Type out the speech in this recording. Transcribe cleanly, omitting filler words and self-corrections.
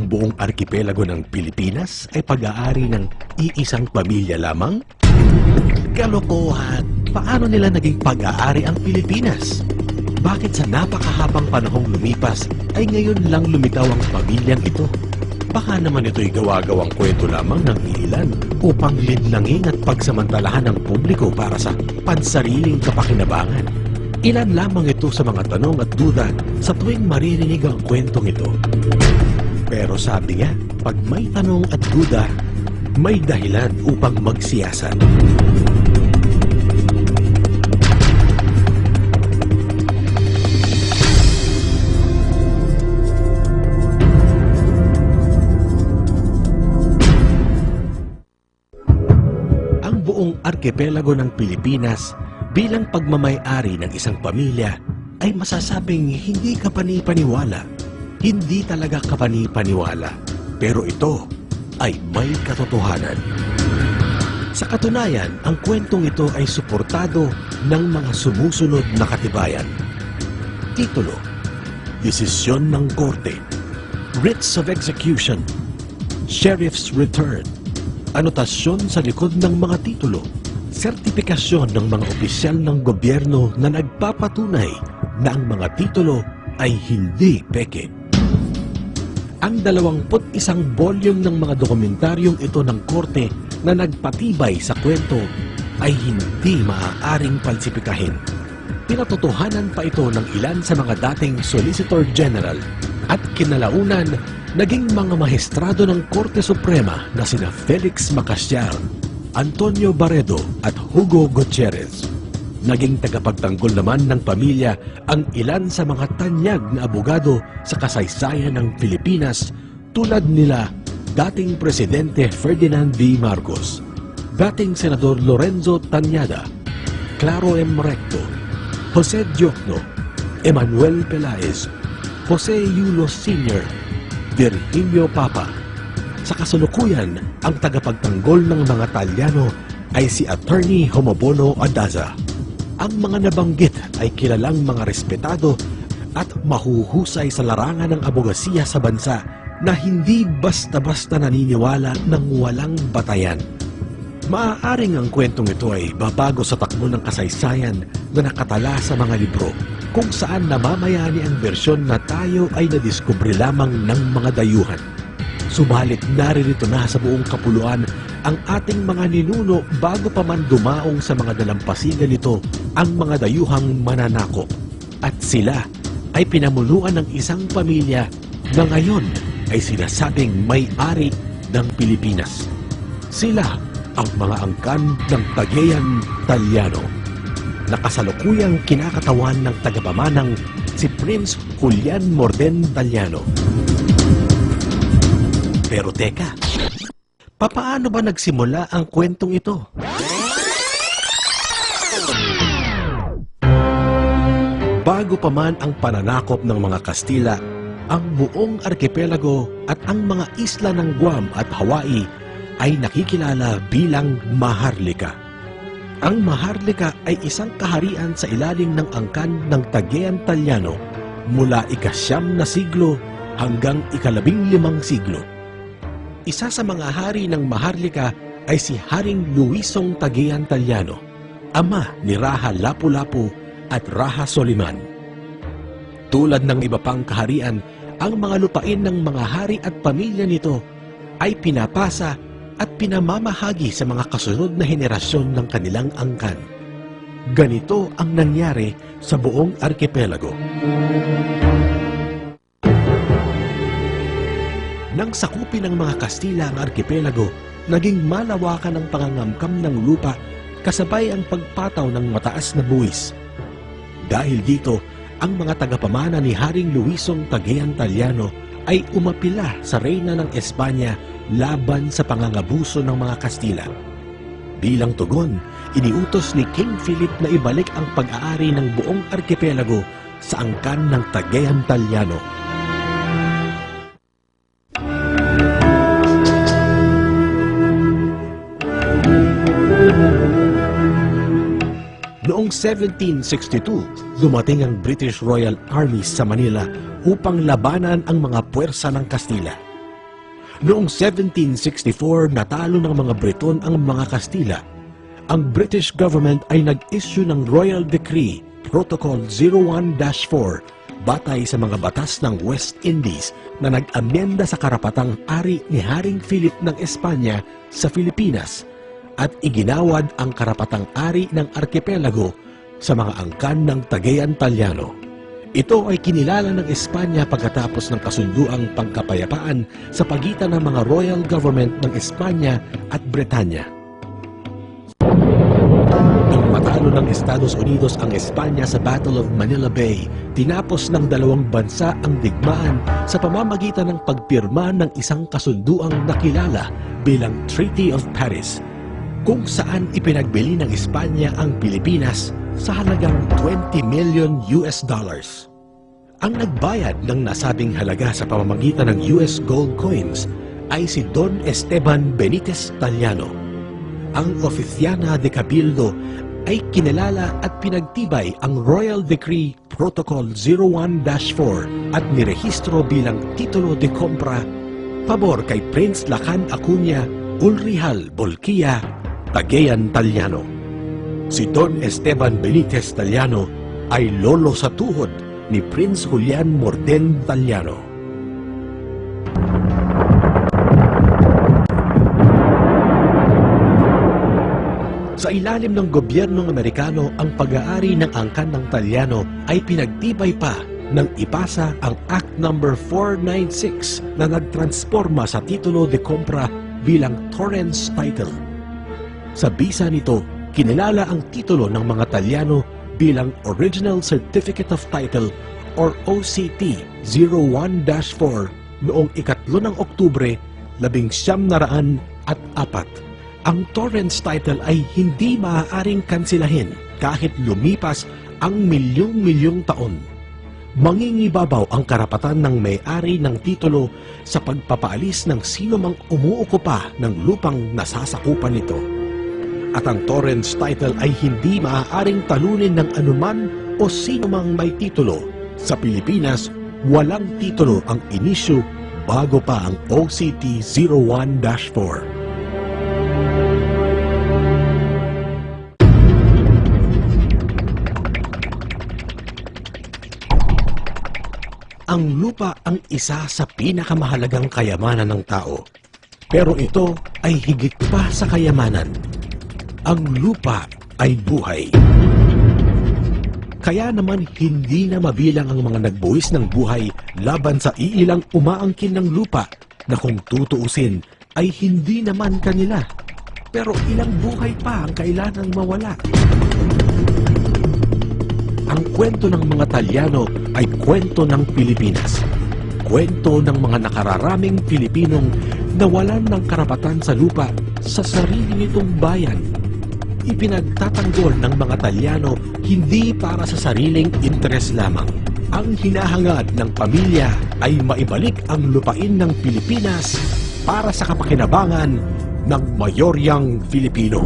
ang buong arkipelago ng Pilipinas ay pag-aari ng iisang pamilya lamang? Kalokohan! Paano nila naging pag-aari ang Pilipinas? Bakit sa napakahabang panahong lumipas ay ngayon lang lumitaw ang pamilyang ito? Baka naman ito'y gawa-gawang kwento lamang ng ilan upang linlangin at pagsamantalahan ng publiko para sa pansariling kapakinabangan. Ilan lamang ito sa mga tanong at duda sa tuwing maririnig ang kwentong ito. Pero sabi nga, pag may tanong at duda, may dahilan upang magsiyasat. Ang buong arkipelago ng Pilipinas bilang pagmamay-ari ng isang pamilya ay masasabing hindi kapani-paniwala. Hindi talaga kapani-paniwala. Pero ito ay may katotohanan. Sa katunayan, ang kwentong ito ay suportado ng mga sumusunod na katibayan. Titulo, Desisyon ng Korte, Writs of Execution, Sheriff's Return, anotasyon sa likod ng mga titulo, sertipikasyon ng mga opisyal ng gobyerno na nagpapatunay na ang mga titulo ay hindi peke. Ang 21 volume ng mga dokumentaryong ito ng korte na nagpatibay sa kwento ay hindi maaaring palsipikahin. Pinatotohanan pa ito ng ilan sa mga dating Solicitor General at kinalaunan naging mga maestrado ng Korte Suprema na sina Felix Macasyar, Antonio Barredo at Hugo Gutierrez. Naging tagapagtanggol naman ng pamilya ang ilan sa mga tanyag na abogado sa kasaysayan ng Pilipinas tulad nila dating Presidente Ferdinand V. Marcos, dating Senador Lorenzo Tanyada, Claro M. Recto, Jose Diokno, Emmanuel Pelaez, Jose Yulo Sr., Virgilio Papa. Sa kasalukuyan, ang tagapagtanggol ng mga Talyano ay si Attorney Homobono Adaza. Ang mga nabanggit ay kilalang mga respetado at mahuhusay sa larangan ng abogasiya sa bansa na hindi basta-basta naniniwala ng walang batayan. Maaaring ang kwentong ito ay babago sa takbo ng kasaysayan na nakatala sa mga libro kung saan namamayani ang bersyon na tayo ay nadiskubre lamang ng mga dayuhan. Subalit naririto na sa buong kapuluan ang ating mga ninuno bago pa man dumaong sa mga dalampasigan nito ang mga dayuhang mananakop. At sila ay pinamuluan ng isang pamilya na ngayon ay sinasabing may-ari ng Pilipinas. Sila ang mga angkan ng Cagayan Talyano. Nakasalukuyang kinakatawan ng tagapamanang si Prince Julian Morden Talyano. Pero teka, papaano ba nagsimula ang kwentong ito? Bago pa man ang pananakop ng mga Kastila, ang buong arkipelago at ang mga isla ng Guam at Hawaii ay nakikilala bilang Maharlika. Ang Maharlika ay isang kaharian sa ilalim ng angkan ng Cagayan Talyano mula ika-9 na siglo hanggang ika-15 siglo. Isa sa mga hari ng Maharlika ay si Haring Luisong Cagayan Talyano, ama ni Raha Lapu-Lapu at Raha Soliman. Tulad ng iba pang kaharian, ang mga lupain ng mga hari at pamilya nito ay pinapasa at pinamamahagi sa mga kasunod na henerasyon ng kanilang angkan. Ganito ang nangyari sa buong arkipelago. Nang sakupin ng mga Kastila ang arkipelago, naging malawakan ang pangangamkam ng lupa kasabay ang pagpataw ng mataas na buwis. Dahil dito, ang mga tagapamana ni Haring Luisong Cagayan Talyano ay umapila sa reyna ng Espanya laban sa pangangabuso ng mga Kastila. Bilang tugon, iniutos ni King Philip na ibalik ang pag-aari ng buong arkipelago sa angkan ng Cagayan Talyano. Noong 1762, dumating ang British Royal Army sa Manila upang labanan ang mga puwersa ng Kastila. Noong 1764, natalo ng mga Briton ang mga Kastila. Ang British government ay nag-issue ng Royal Decree Protocol 01-4 batay sa mga batas ng West Indies na nag-amyenda sa karapatang ari ni Haring Philip ng Espanya sa Pilipinas at iginawad ang karapatang ari ng arkipelago sa mga angkan ng Tagayan Talyano. Ito ay kinilala ng Espanya pagkatapos ng kasunduang pangkapayapaan sa pagitan ng mga royal government ng Espanya at Bretanya. Nang matalo ng Estados Unidos ang Espanya sa Battle of Manila Bay, tinapos ng dalawang bansa ang digmaan sa pamamagitan ng pagpirma ng isang kasunduang nakilala bilang Treaty of Paris, kung saan ipinagbili ng Espanya ang Pilipinas sa halagang $20 million. Ang nagbayad ng nasabing halaga sa pamamagitan ng US gold coins ay si Don Esteban Benitez Talyano. Ang Oficiana de Cabildo ay kinilala at pinagtibay ang Royal Decree Protocol 01-4 at nirehistro bilang titulo de compra pabor kay Prince Lacan Acuña Ulrihal Bolquia, Tagayan Talyano. Si Don Esteban Benitez Talyano ay lolo sa tuhod ni Prince Julian Morden Talyano. Sa ilalim ng gobyernong Amerikano, ang pag-aari ng angkan ng Talyano ay pinagtibay pa nang ipasa ang Act No. 496 na nagtransforma sa titulo de compra bilang Torrens Title. Sa bisa nito, kinilala ang titulo ng mga Talyano bilang Original Certificate of Title or OCT 01-4 noong 3 ng Oktubre 1904. Ang Torrens Title ay hindi maaaring kansilahin kahit lumipas ang milyong-milyong taon. Mangingibabaw ang karapatan ng may-ari ng titulo sa pagpapaalis ng sino mang umuukupa ng lupang nasasakupan nito. At ang Torrens Title ay hindi maaaring talunin ng anuman o sino mang may titulo. Sa Pilipinas, walang titulo ang inisyu bago pa ang OCT 01-4. Ang lupa ang isa sa pinakamahalagang kayamanan ng tao. Pero ito ay higit pa sa kayamanan. Ang lupa ay buhay. Kaya naman hindi na mabilang ang mga nagbuwis ng buhay laban sa iilang umaangkin ng lupa na kung tutuusin ay hindi naman kanila. Pero ilang buhay pa ang kailangang mawala. Ang kwento ng mga Talyano ay kwento ng Pilipinas. Kwento ng mga nakararaming Pilipinong nawalan ng karapatan sa lupa sa sarili nitong bayan. Ipinagtatanggol ng mga Talyano hindi para sa sariling interes lamang. Ang hinahangad ng pamilya ay maibalik ang lupain ng Pilipinas para sa kapakinabangan ng mayoryang Filipino.